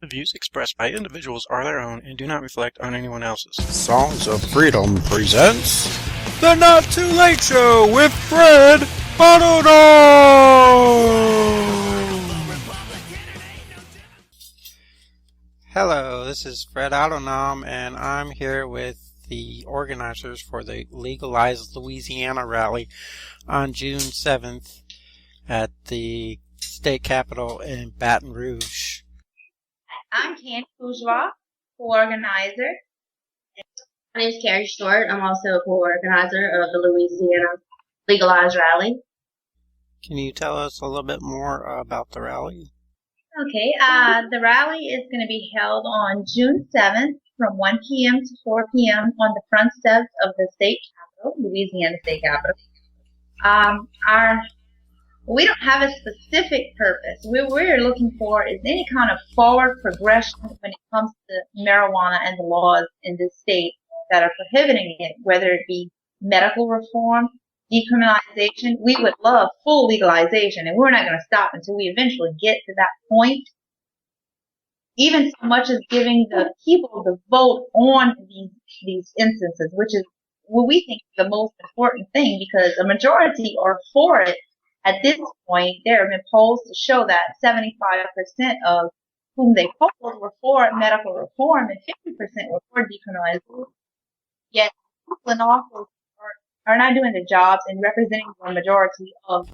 The views expressed by individuals are their own and do not reflect on anyone else's. Songs of Freedom presents The Not Too Late Show with Fred Autonom! Hello, this is Fred Autonom, and I'm here with the organizers for the Legalize Louisiana rally on June 7th at the state capitol in Baton Rouge. I'm Candi, co-organizer. My name is Kerri Short. I'm also a co-organizer of the Louisiana Legalize rally. Can you tell us a little bit more about the rally? Okay, the rally is going to be held on June 7th from 1 p.m. to 4 p.m. on the front steps of the state capitol, Louisiana state capitol. We don't have a specific purpose. What we're looking for is any kind of forward progression when it comes to marijuana and the laws in this state that are prohibiting it, whether it be medical reform, decriminalization. We would love full legalization, and we're not going to stop until we eventually get to that point. Even so much as giving the people the vote on these instances, which is what we think is the most important thing, because a majority are for it. At this point, there have been polls to show that 75% of whom they polled were for medical reform and 50% were for decriminalization. Yet, people in office are not doing their jobs and representing the majority of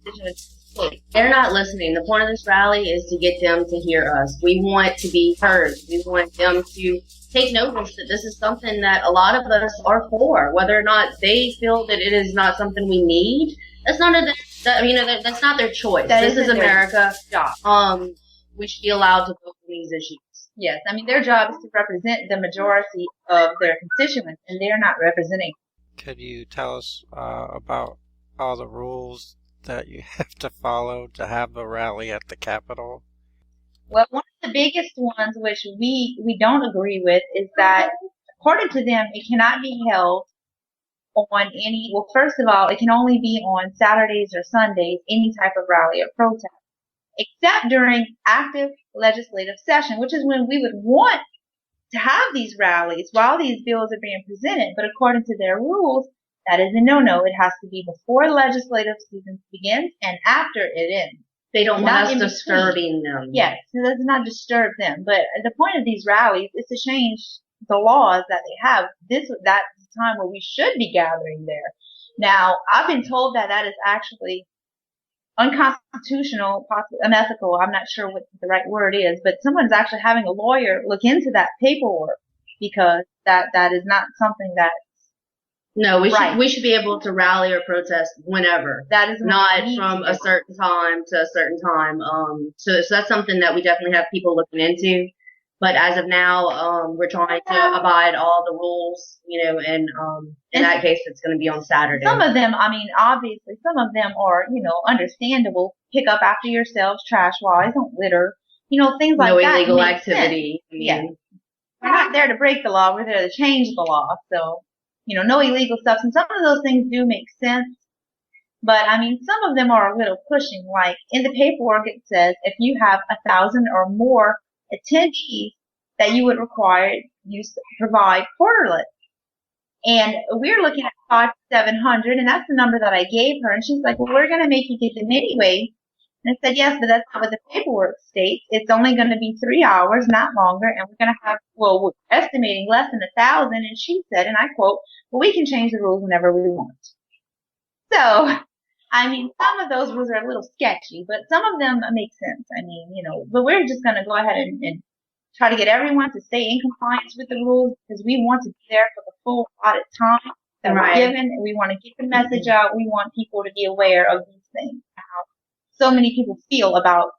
indigenous states. They're not listening. The point of this rally is to get them to hear us. We want to be heard. We want them to take notice that this is something that a lot of us are for, whether or not they feel that it is not something we need. That's not that's not their choice. This is America. Job. We should be allowed to vote on these issues. Yes, I mean, their job is to represent the majority of their constituents, and they're not representing. Could you tell us about all the rules that you have to follow to have the rally at the Capitol? Well, one of the biggest ones, which we don't agree with, is that, according to them, it cannot be held on first of all, it can only be on Saturdays or Sundays, any type of rally or protest, except during active legislative session, which is when we would want to have these rallies while these bills are being presented. But according to their rules, that is a no-no. It has to be before the legislative season begins and after it ends. They don't want us disturbing them. Yes, so let's not disturb them. But the point of these rallies is to change the laws that they have. That's the time where we should be gathering there. Now, I've been told that is actually unconstitutional, possibly unethical. I'm not sure what the right word is, but someone's actually having a lawyer look into that paperwork, because that is not something that. No, we should be able to rally or protest whenever. That is not from a certain time to a certain time. So that's something that we definitely have people looking into. But as of now, we're trying to abide all the rules, and in that case, it's going to be on Saturday. Some of them, I mean, obviously, some of them are, understandable. Pick up after yourselves, trash-wise, don't litter, things like that. No illegal activity. Yeah. We're not there to break the law. We're there to change the law. So, no illegal substance. Some of those things do make sense. But, I mean, some of them are a little pushing. Like, in the paperwork, it says if you have 1,000 or more attendees, that you would require you provide quarterly. And we're looking at 500 to 700, and that's the number that I gave her. And she's like, well, we're going to make you get them anyway. And I said, yes, but that's not what the paperwork states. It's only going to be 3 hours, not longer, and we're going to have, we're estimating less than 1,000. And she said, and I quote, well, we can change the rules whenever we want. So, I mean, some of those rules are a little sketchy, but some of them make sense. I mean, but we're just going to go ahead and try to get everyone to stay in compliance with the rules, because we want to be there for the full audit time that we're given, and we want to get the message out. We want people to be aware of these things, how so many people feel about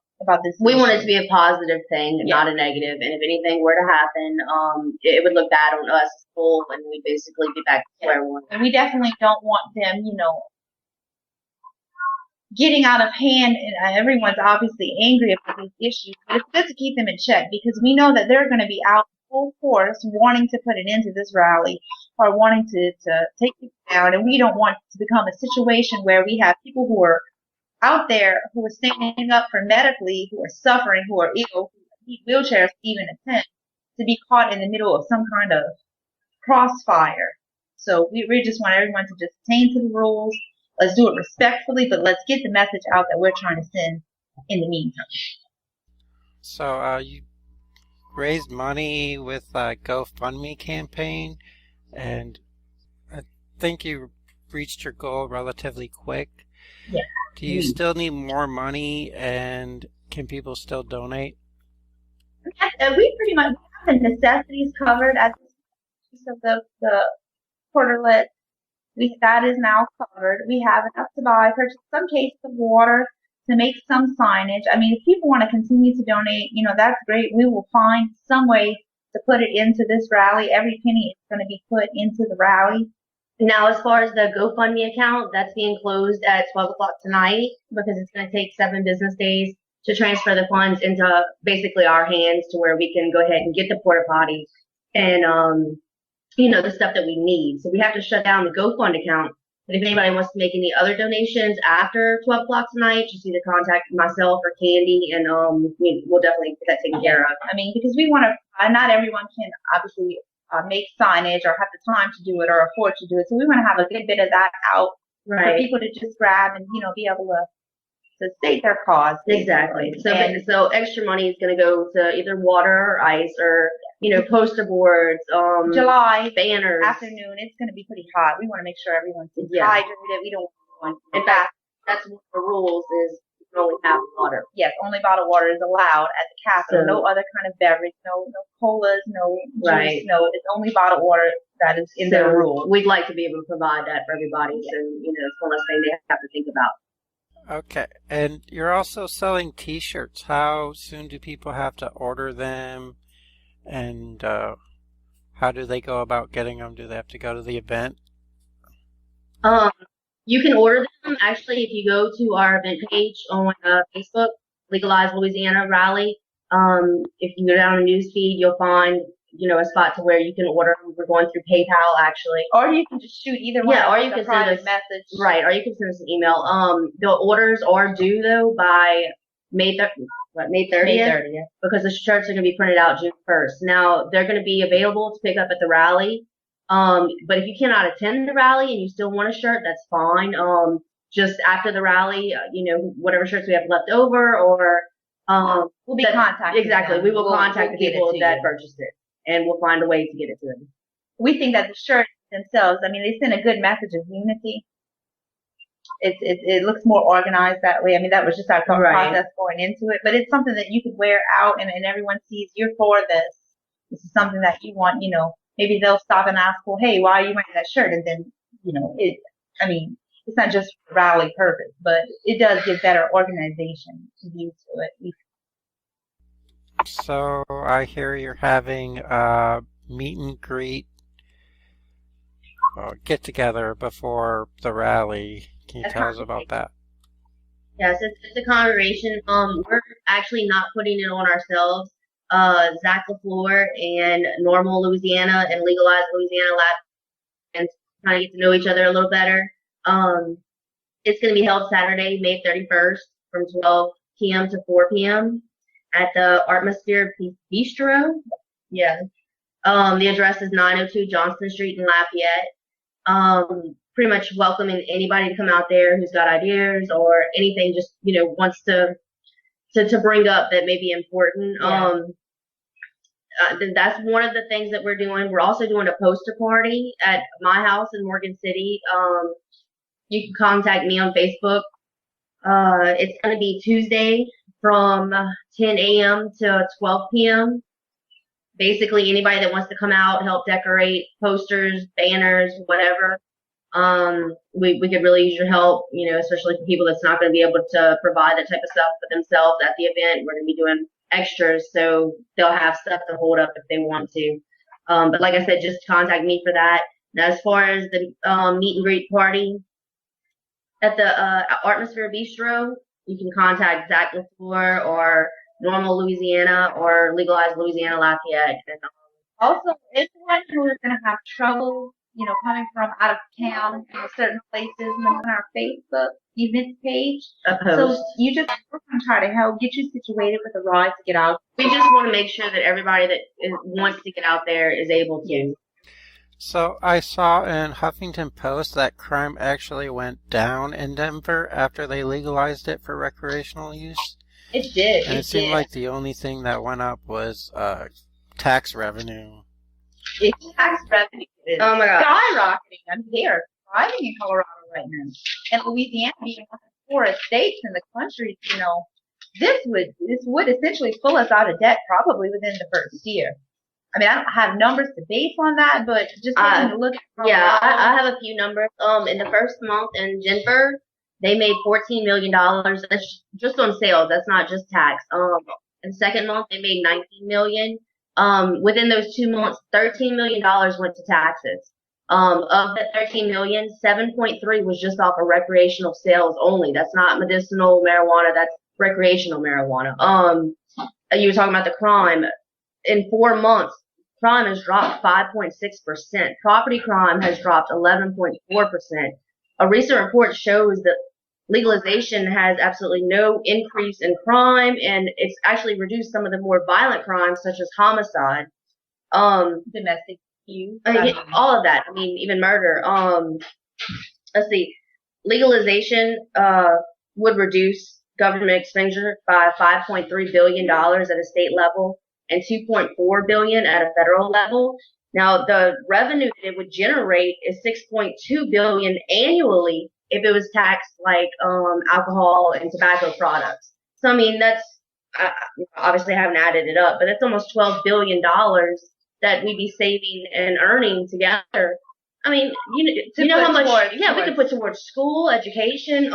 this. We want it to be a positive thing, not a negative. And if anything were to happen, it would look bad on us as a whole, and we'd basically be back to square one. And we definitely don't want them, getting out of hand, and everyone's obviously angry about these issues, but it's good to keep them in check, because we know that they're going to be out full force wanting to put an end to this rally or wanting to take it down, and we don't want it to become a situation where we have people who are out there who are standing up for medically, who are suffering, who are ill, wheelchairs to even attend, to be caught in the middle of some kind of crossfire. So we just want everyone to just attain to the rules. Let's do it respectfully, but let's get the message out that we're trying to send in the meantime. So you raised money with a GoFundMe campaign, and I think you reached your goal relatively quick. Yeah. Do you still need more money, and can people still donate? We pretty much have the necessities covered at this piece of the porterlet. That is now covered. We have enough to purchase some cases of water, to make some signage. I mean, if people want to continue to donate, that's great. We will find some way to put it into this rally. Every penny is going to be put into the rally. Now, as far as the GoFundMe account, that's being closed at 12 o'clock tonight because it's going to take 7 business days to transfer the funds into basically our hands to where we can go ahead and get the porta potties and, the stuff that we need. So we have to shut down the GoFund account. But if anybody wants to make any other donations after 12 o'clock tonight, just either contact myself or Candi, and we'll definitely get that taken care of. I mean, because we want to, not everyone can obviously make signage or have the time to do it or afford to do it. So we want to have a good bit of that out for people to just grab and, be able to state their cause. Exactly. So extra money is going to go to either water or ice or, poster boards, July banners. Afternoon, it's going to be pretty hot. We want to make sure everyone's hydrated. We don't want in fact, that's one of the rules is you can only have water. Yes, only bottled water is allowed at the Capitol. No other kind of beverage, no colas, no juice, no. It's only bottled water that is in their rules. We'd like to be able to provide that for everybody. So, it's one less thing they have to think about. Okay, and you're also selling T-shirts. How soon do people have to order them, and how do they go about getting them? Do they have to go to the event? You can order them. Actually, if you go to our event page on Facebook, Legalize Louisiana Rally, if you go down the news feed, you'll find a spot to where you can order them. We're going through PayPal, actually. Or you can just shoot either one. Yeah, or you can send us a message. Right, or you can send us an email. The orders are due, though, by May 30th? May 30th? Because the shirts are going to be printed out June 1st. Now, they're going to be available to pick up at the rally. But if you cannot attend the rally and you still want a shirt, that's fine. Just after the rally, whatever shirts we have left over, or we'll be contacting exactly. them. We will contact the people that purchased it, and we'll find a way to get it to them. We think that the shirts themselves, I mean, they send a good message of unity. It looks more organized that way. I mean, that was just our process going into it, but it's something that you could wear out, and everyone sees you're for this. This is something that you want. Maybe they'll stop and ask, well, hey, why are you wearing that shirt? And then, it's not just for rally purpose, but it does give better organization to use to it. So I hear you're having a meet and greet get together before the rally. Can you tell us about that? Yes, it's a congregation. We're actually not putting it on ourselves. Zach LaFleur and Normal Louisiana and Legalize Louisiana and trying to get to know each other a little better. It's going to be held Saturday, May 31st from 12 p.m. to 4 p.m. at the Atmosphere Bistro. Yeah. The address is 902 Johnston Street in Lafayette. Pretty much welcoming anybody to come out there who's got ideas or anything, just, wants to bring up that may be important. Yeah. That's one of the things that we're doing. We're also doing a poster party at my house in Morgan City. You can contact me on Facebook. It's going to be Tuesday from 10 a.m. to 12 p.m. Basically, anybody that wants to come out, help decorate posters, banners, whatever. We could really use your help, especially for people that's not going to be able to provide that type of stuff for themselves at the event. We're going to be doing extras, so they'll have stuff to hold up if they want to. But like I said, just contact me for that. Now, as far as the meet and greet party at the Atmosphere Bistro, you can contact Zach LaFleur or Normal Louisiana or Legalize Louisiana Lafayette. Also, anyone who is going to have trouble coming from out of town, certain places, and on our Facebook events page. Opposed. So you just we're gonna try to help get you situated with a ride to get out. We just want to make sure that everybody that wants to get out there is able to. So I saw in Huffington Post that crime actually went down in Denver after they legalized it for recreational use. It did. And it seemed like the only thing that went up was tax revenue. Tax revenue is Oh my God. skyrocketing. I'm here driving in Colorado right now, and Louisiana being one of the poorest states in the country. This would essentially pull us out of debt probably within the first year. I mean, I don't have numbers to base on that, but just taking a look at Yeah, I have a few numbers. In the first month in Denver, they made $14 million. That's just on sales. That's not just tax. In the second month, they made $19 million. Within those 2 months, $13 million went to taxes. Of that $13 million, 7.3 was just off of recreational sales only. That's not medicinal marijuana. That's recreational marijuana. You were talking about the crime. In 4 months, crime has dropped 5.6%. Property crime has dropped 11.4%. A recent report shows that legalization has absolutely no increase in crime, and it's actually reduced some of the more violent crimes, such as homicide, domestic abuse, all of that. I mean, even murder. Let's see. Legalization would reduce government expenditure by $5.3 billion at a state level and $2.4 billion at a federal level. Now, the revenue that it would generate is $6.2 billion annually if it was taxed like alcohol and tobacco products. So, I mean, that's obviously I haven't added it up, but it's almost $12 billion that we'd be saving and earning together. I mean, you know how much? We could put towards school, education,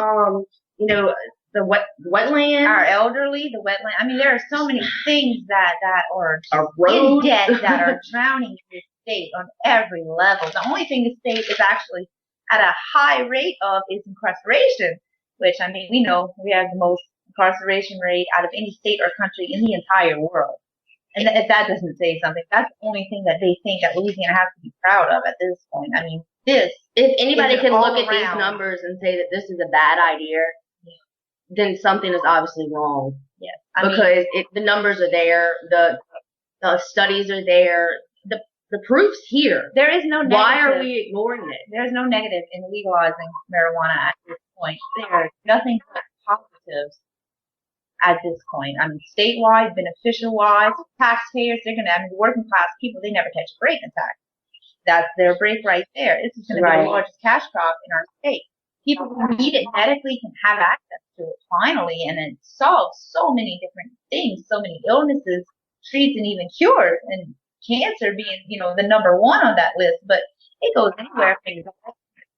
the wetland, our elderly, the wetland. I mean, there are so many things that are road. in debt that are drowning the state on every level. The only thing the state is actually at a high rate of is incarceration, which, I mean, we know we have the most incarceration rate out of any state or country in the entire world. And if that doesn't say something, that's the only thing that they think that Louisiana has to be proud of at this point. I mean, if anybody can look at these numbers and say that this is a bad idea, then something is obviously wrong. Yes. Because the numbers are there, the studies are there, the proof's here. There is no negative. Why are we ignoring it? There is no negative in legalizing marijuana at this point. There is nothing but positives at this point. I mean, statewide, beneficial-wise, taxpayers, the working class people, they never catch a break in tax. That's their break right there. This is going to be the largest cash crop in our state. People who need it medically can have access to it finally, and it solves so many different things, so many illnesses, treats, and even cures, and cancer being, the number one on that list. But it goes anywhere from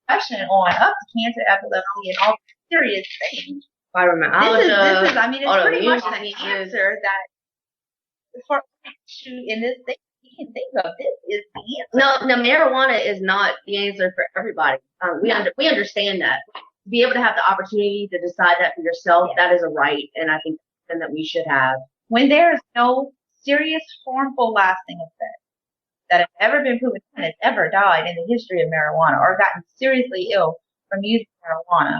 depression on up to cancer, epilepsy, and all serious things. Fibromyalgia. This is, I mean, it's pretty much the answer that for in this thing you can think of. This is the answer. No, marijuana is not the answer for everybody. We understand that. To be able to have the opportunity to decide that for yourself, that is a right, and I think something that we should have. When there is no serious, harmful, lasting effect that have ever been proven, and has ever died in the history of marijuana or gotten seriously ill from using marijuana,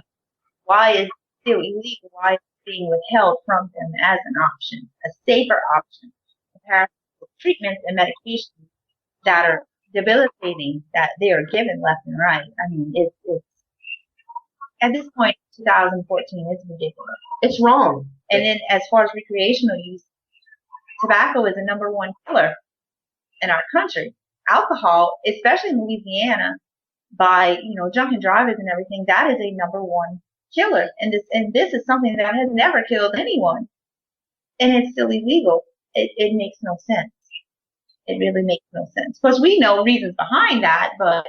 why is it still illegal? Why is it being withheld from them as an option, a safer option, compared to treatments and medications that are debilitating, that they are given left and right? I mean, it's at this point, 2014, it's ridiculous. It's wrong. And then as far as recreational use, tobacco is the number one killer in our country. Alcohol, especially in Louisiana, by drunken drivers and everything, that is a number one killer. And this is something that has never killed anyone, and it's still illegal. It makes no sense. It really makes no sense. Of course, we know reasons behind that, but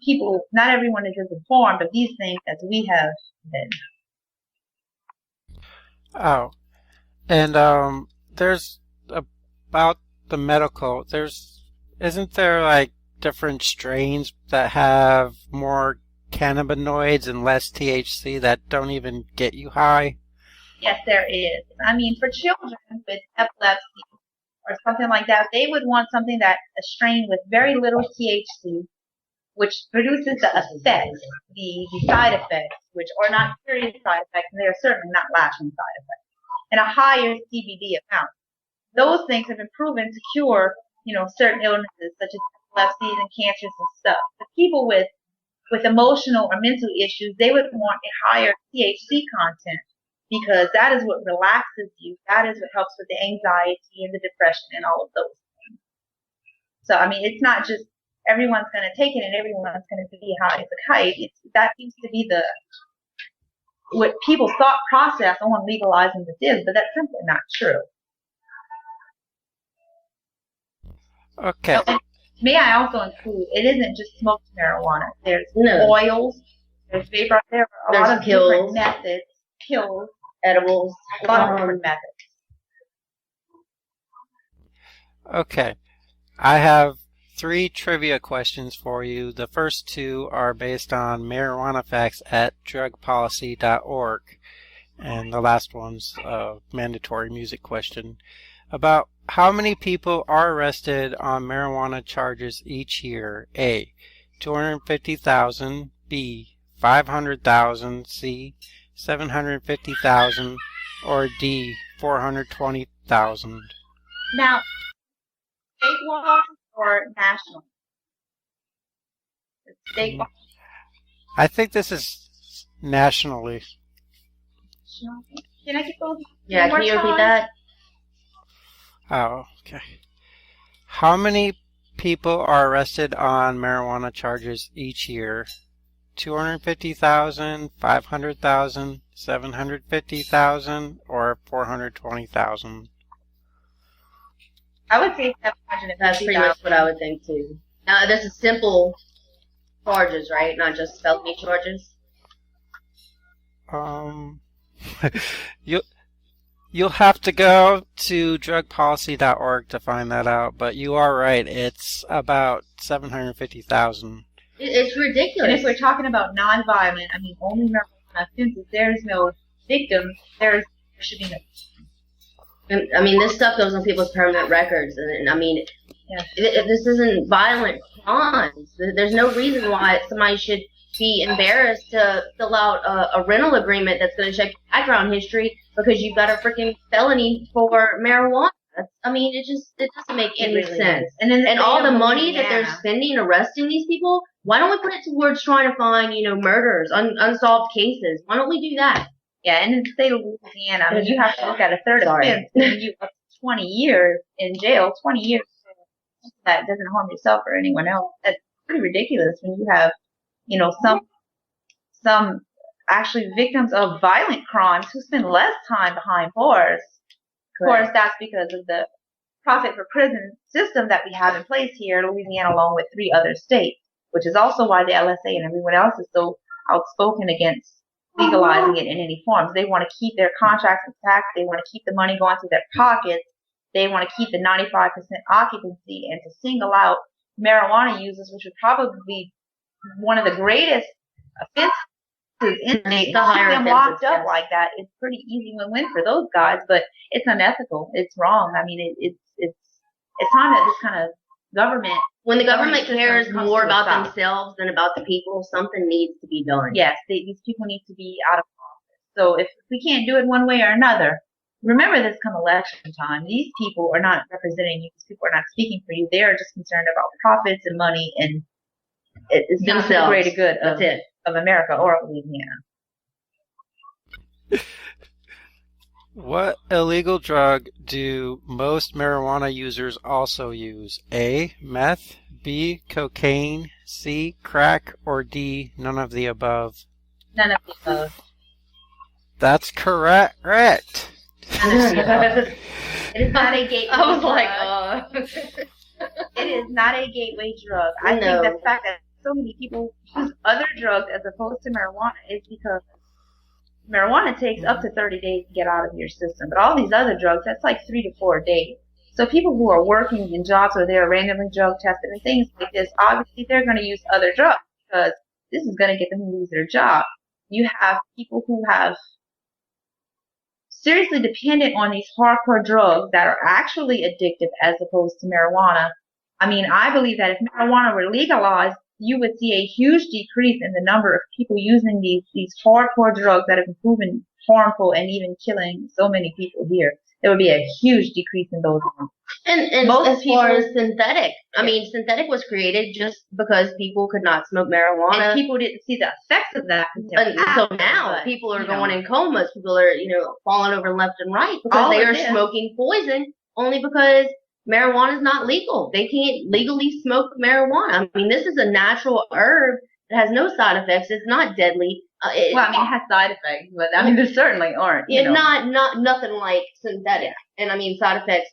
people, not everyone is as informed of these things as we have been. Oh, and there's about the medical. Isn't there like different strains that have more cannabinoids and less THC that don't even get you high? Yes, there is. I mean, for children with epilepsy or something like that, they would want something a strain with very little THC, which produces the effects, the side effects, which are not serious side effects, and they are certainly not lasting side effects, and a higher CBD amount. Those things have been proven to cure, certain illnesses such as epilepsies and cancers and stuff. But people with emotional or mental issues, they would want a higher THC content because that is what relaxes you. That is what helps with the anxiety and the depression and all of those things. So, I mean, it's not just everyone's going to take it and everyone's going to be high as a kite. That seems to be what people's thought process on legalizing this is, but that's simply not true. Okay. So, may I also include, it isn't just smoked marijuana. There's oils, there's vapor, there are a lot of different methods, pills, edibles, a lot of different methods. Okay. I have 3 trivia questions for you. The first 2 are based on marijuana facts at drugpolicy.org. And the last one's a mandatory music question. About how many people are arrested on marijuana charges each year? A. 250,000. B. 500,000. C. 750,000. Or D. 420,000. Now, state law or national? State law. I think this is nationally. Can I get those? Yeah, can you repeat that? Oh, okay. How many people are arrested on marijuana charges each year? 250,000, 500,000, 750,000, or 420,000? I would say 750,000. That's pretty much what I would think too. Now, this is simple charges, right? Not just felony charges. You'll have to go to drugpolicy.org to find that out, but you are right. It's about 750,000. It's ridiculous. And if we're talking about nonviolent, I mean, only marijuana offenses, there's no victims, there should be no. I mean, this stuff goes on people's permanent records, and I mean, this isn't violent crimes. There's no reason why somebody should be embarrassed to fill out a rental agreement that's going to check background history because you've got a freaking felony for marijuana. I mean, it doesn't make any sense. And all the money that they're spending arresting these people, why don't we put it towards trying to find, murders, unsolved cases? Why don't we do that? Yeah, and in the state of Louisiana, I mean, you have to look at a third offense, and you up to 20 years in jail, 20 years that doesn't harm yourself or anyone else. That's pretty ridiculous when you have, some actually victims of violent crimes who spend less time behind bars. Of course, that's because of the profit for prison system that we have in place here in Louisiana, along with 3 other states, which is also why the LSA and everyone else is so outspoken against legalizing it in any forms. They want to keep their contracts intact. They want to keep the money going through their pockets. They want to keep the 95% occupancy and to single out marijuana users, which would probably be one of the greatest offenses in the state. To keep them locked up like that, it's pretty easy win-win for those guys, but it's unethical. It's wrong. I mean, it's time that this kind of government. When the government cares more about themselves than about the people, something needs to be done. Yes, these people need to be out of office. So if we can't do it one way or another, remember this come election time. These people are not representing you. These people are not speaking for you. They are just concerned about profits and money, and it's not the greater good of America or Louisiana. What illegal drug do most marijuana users also use? A. Meth. B. Cocaine. C. Crack. Or D. None of the above? None of the above. That's correct. It is not a gateway drug. I was like, It is not a gateway drug. I think the fact that so many people use other drugs as opposed to marijuana is because marijuana takes up to 30 days to get out of your system. But all these other drugs, that's like 3 to 4 days. So people who are working in jobs where they're randomly drug tested and things like this, obviously they're going to use other drugs because this is going to get them to lose their job. You have people who have seriously dependent on these hardcore drugs that are actually addictive as opposed to marijuana. I mean, I believe that if marijuana were legalized, you would see a huge decrease in the number of people using these hardcore drugs that have been proven harmful and even killing so many people here. There would be a huge decrease in those amounts. And Most as far people- as synthetic, I mean, synthetic was created just because people could not smoke marijuana. And people didn't see the effects of that So now people are going in comas. People are, falling over left and right because they are smoking poison only because marijuana is not legal. They can't legally smoke marijuana. I mean, this is a natural herb that has no side effects. It's not deadly. It has side effects, but I mean, there certainly aren't. Not nothing like synthetic. And I mean, side effects,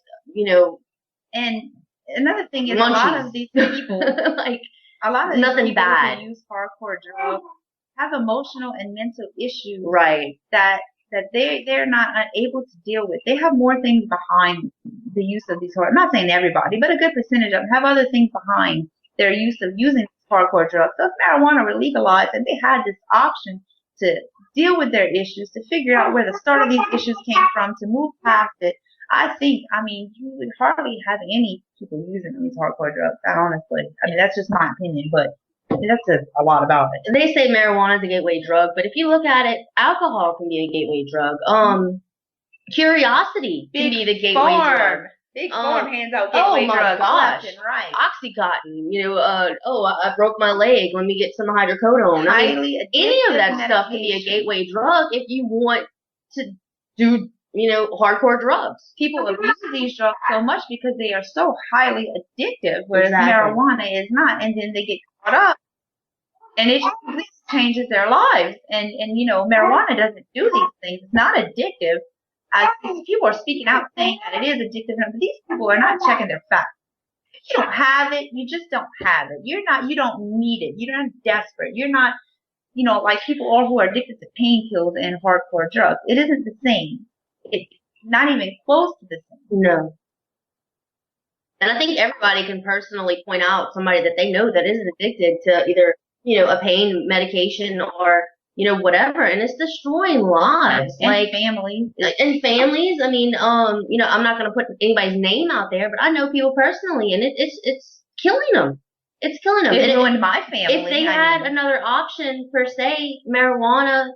And another thing is munchies. a lot of these people, a lot of nothing these people bad. who use hardcore drugs have emotional and mental issues, right? That they're not able to deal with. They have more things behind the use of these I'm not saying everybody, but a good percentage of them have other things behind their use of using hardcore drugs. So if marijuana were legalized and they had this option to deal with their issues, to figure out where the start of these issues came from, to move past it, you would hardly have any people using these hardcore drugs, honestly. I mean, that's just my opinion, but that's a lot about it. They say marijuana is a gateway drug, but if you look at it, alcohol can be a gateway drug. Curiosity can be the gateway drug. Big Farm hands out gateway drugs left and right. Oxycontin, I broke my leg, let me get some hydrocodone. Any of that stuff can be a gateway drug if you want to do, hardcore drugs. People abuse these drugs so much because they are so highly addictive, whereas marijuana is not, and then they get caught up, and it just completely changes their lives. And marijuana doesn't do these things. It's not addictive. People are speaking out saying that it is addictive, but these people are not checking their facts. If you don't have it, you just don't have it. You don't need it. You're not desperate. You're not, like people who are addicted to painkillers and hardcore drugs. It isn't the same. It's not even close to the same. No. And I think everybody can personally point out somebody that they know that is addicted to either, a pain medication or, whatever, and it's destroying lives. And families. And families. I mean, I'm not going to put anybody's name out there, but I know people personally, and it's killing them. It's killing them. It ruined my family. If they had another option, per se, marijuana,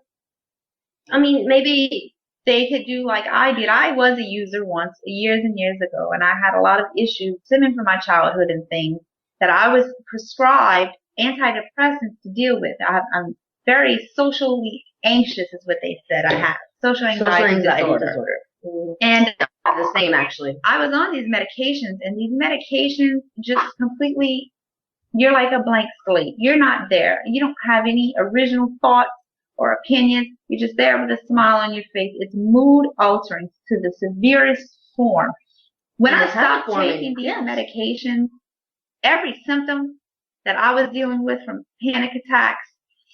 I mean, maybe they could do like I did. I was a user once, years and years ago, and I had a lot of issues stemming from my childhood and things that I was prescribed antidepressants to deal with. I'm very socially anxious is what they said I had. Social anxiety disorder. Mm-hmm. And the same, actually. I was on these medications, and these medications just completely, you're like a blank slate. You're not there. You don't have any original thoughts or opinions. You're just there with a smile on your face. It's mood altering to the severest form. When I stopped taking these medications, every symptom that I was dealing with, from panic attacks,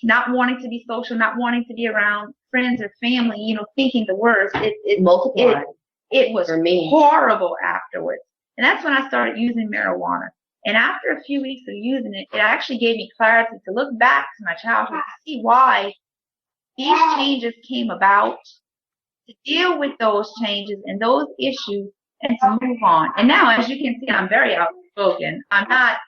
not wanting to be social, not wanting to be around friends or family, thinking the worst, it multiplied. It was horrible afterwards. And that's when I started using marijuana. And after a few weeks of using it, it actually gave me clarity to look back to my childhood to see why these changes came about, to deal with those changes and those issues, and to move on. And now, as you can see, I'm very outspoken. I'm not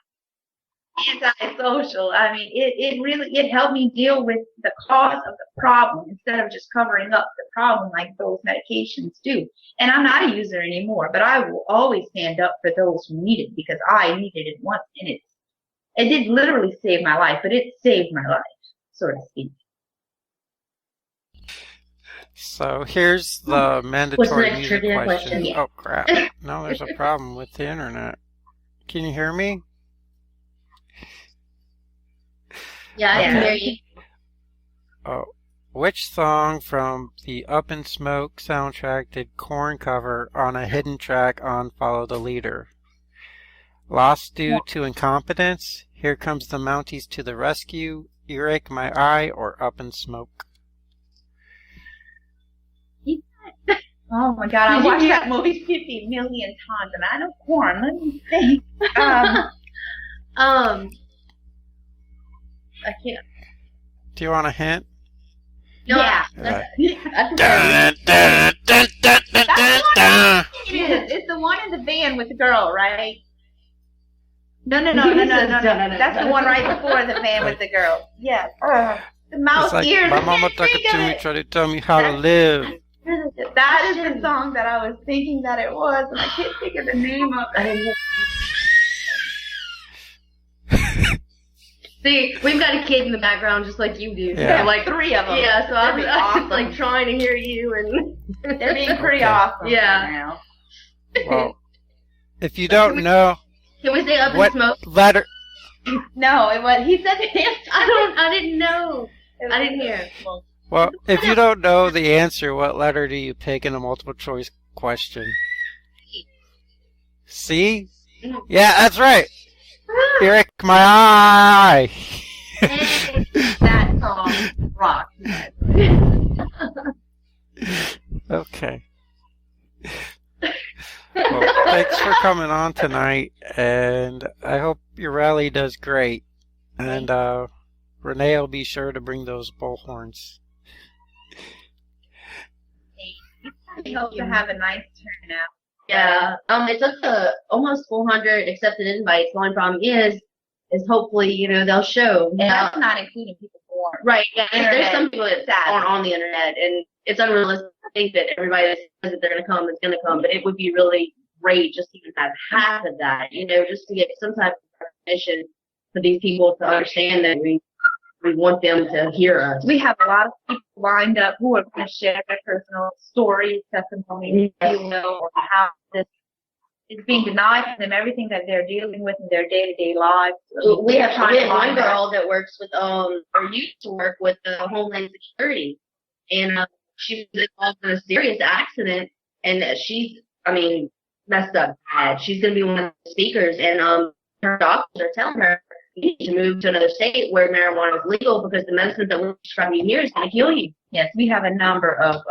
antisocial. I mean, it helped me deal with the cause of the problem instead of just covering up the problem like those medications do. And I'm not a user anymore, but I will always stand up for those who need it because I needed it once, and it did literally save my life, but it saved my life, so to speak. So here's the mandatory music question. Yeah. Oh crap! No, there's a problem with the internet. Can you hear me? Yeah, I can hear you. Oh, which song from the Up in Smoke soundtrack did Korn cover on a hidden track on Follow the Leader? Lost Due to Incompetence, Here Comes the Mounties to the Rescue, Earache My Eye, or Up in Smoke? Oh my God, I watched that movie 50 million times, and I know Korn. Let me think. I can't. Do you want a hint? No, yeah. That's it's the one in the van with the girl, right? No. That's the one right before the man with the girl. Yes. The mouse It's like ears. my I mama can't talking think to of me, it. trying to tell me how to live. That is the song that I was thinking that it was, and I can't think of the name of it. See, we've got a kid in the background just like you do. Yeah. So, like 3 of them. Yeah, so I'm That'd be just awesome. like trying to hear you and They're being pretty Okay. awesome Yeah. right now. Well, if you don't know Can we stay up what and smoke? letter, No, it was. He said the answer. I didn't know. I didn't hear. well, if you don't know the answer, what letter do you pick in a multiple choice question? C? Yeah, that's right. Eric, my eye. That song rocks. Okay. Well, thanks for coming on tonight, and I hope your rally does great. And Renee will be sure to bring those bullhorns. We hope to have a nice turnout. Yeah. It took almost 400 accepted invites. The only problem is hopefully, they'll show. And that's not including people born. Right. Yeah. There's some people that Sad. aren't on the internet, and it's unrealistic to think that everybody that says that they're going to come is going to come. But it would be really great just to even have half of that, just to get some type of recognition for these people to understand that we want them to hear us. We have a lot of people lined up who are going to share their personal stories, testimonies, or how this is being denied from them, everything that they're dealing with in their day-to-day lives. We have one girl that works with, or used to work with Homeland Security, and she was involved in a serious accident, and she's, messed up bad. She's going to be one of the speakers, and her doctors are telling her, you need to move to another state where marijuana is legal because the medicine that we're prescribing you here is going to kill you. Yes, we have a number of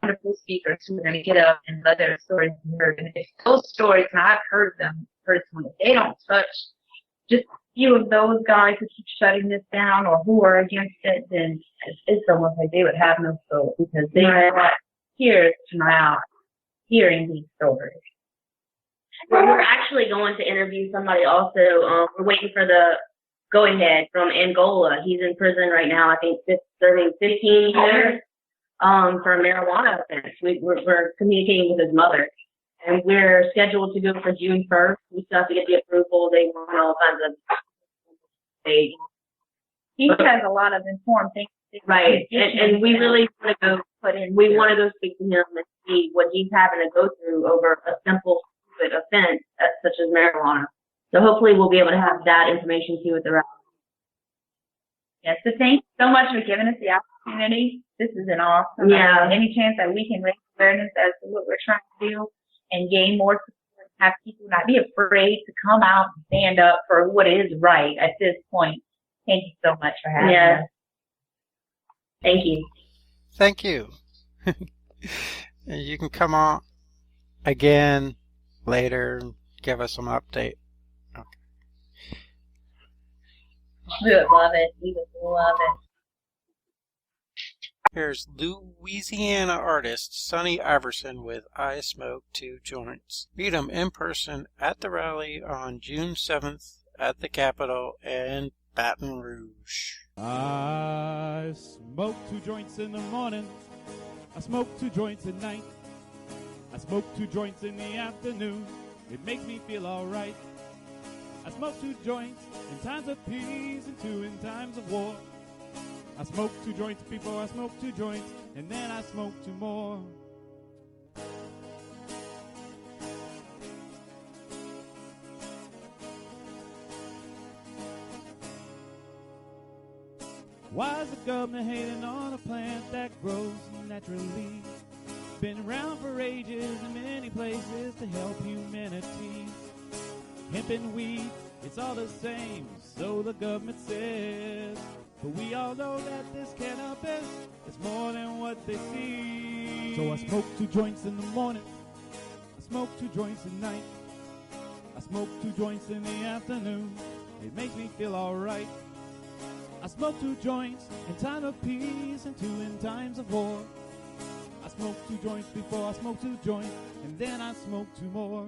wonderful speakers who are going to get up and let their stories be heard. And if those stories, and I've heard them personally, they don't touch just a few of those guys who keep shutting this down or who are against it, then it's almost like they would have no soul because they are not here tonight hearing these stories. We're actually going to interview somebody also. We're waiting for the go-ahead from Angola. He's in prison right now, I think, serving 15 years for a marijuana offense. We're communicating with his mother, and we're scheduled to go for June 1st. We still have to get the approval. They want all kinds of things. He has a lot of informed things. Right, and we really want to go we want to go speak to him and see what he's having to go through over a simple offense such as marijuana. So hopefully we'll be able to have that information too at the rally. Yes, so thank you so much for giving us the opportunity. This is an awesome. Yeah. Any chance that we can raise awareness as to what we're trying to do and gain more support, have people not be afraid to come out and stand up for what is right at this point. Thank you so much for having us. Thank you. Thank you. And you can come on again later and give us some update. Okay. We would love it. We would love it. Here's Louisiana artist Sonny Iverson with I Smoke 2 Joints. Meet him in person at the rally on June 7th at the Capitol in Baton Rouge. I smoke 2 joints in the morning. I smoke 2 joints at night. I smoke 2 joints in the afternoon. It makes me feel alright. I smoke 2 joints in times of peace and 2 in times of war. I smoke 2 joints before I smoke 2 joints, and then I smoke 2 more. Why is the government hating on a plant that grows naturally? Been around for ages in many places to help humanity. Hemp and weed, it's all the same, so the government says. But we all know that this cannabis is more than what they see. So I smoke 2 joints in the morning. I smoke 2 joints at night. I smoke 2 joints in the afternoon. It makes me feel alright. I smoke 2 joints in time of peace and 2 in times of war. I smoke 2 joints before I smoke 2 joints, and then I smoke 2 more.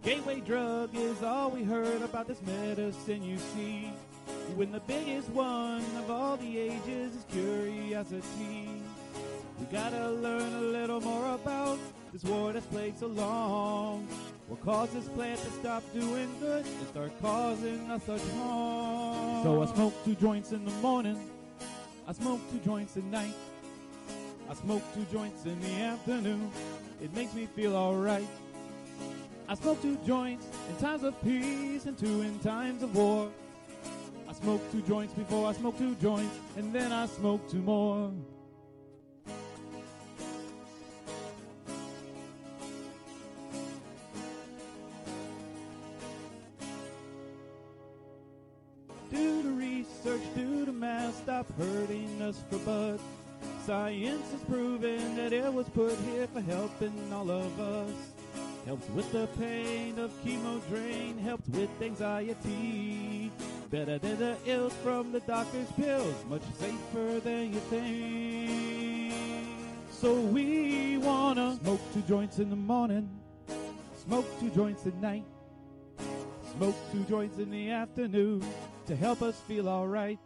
Gateway drug is all we heard about this medicine you see. When the biggest one of all the ages is curiosity. We gotta learn a little more about this war that's played so long. What caused this plant to stop doing good and start causing us such harm? So I smoke 2 joints in the morning, I smoke 2 joints at night, I smoke 2 joints in the afternoon. It makes me feel alright. I smoke 2 joints in times of peace and 2 in times of war. I smoke 2 joints before I smoke 2 joints, and then I smoke 2 more. Do the research, do the math, stop hurting us for bud. Science has proven that it was put here for helping all of us. Helps with the pain of chemo drain, helps with anxiety. Better than the ills from the doctor's pills, much safer than you think. So we wanna smoke 2 joints in the morning, smoke 2 joints at night, smoke 2 joints in the afternoon to help us feel alright.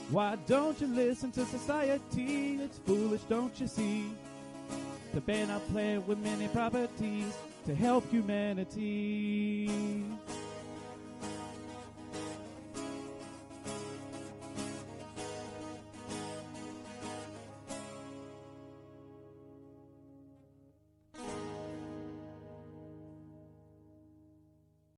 Why don't you listen to society? It's foolish, don't you see? To ban our plant with many properties to help humanity.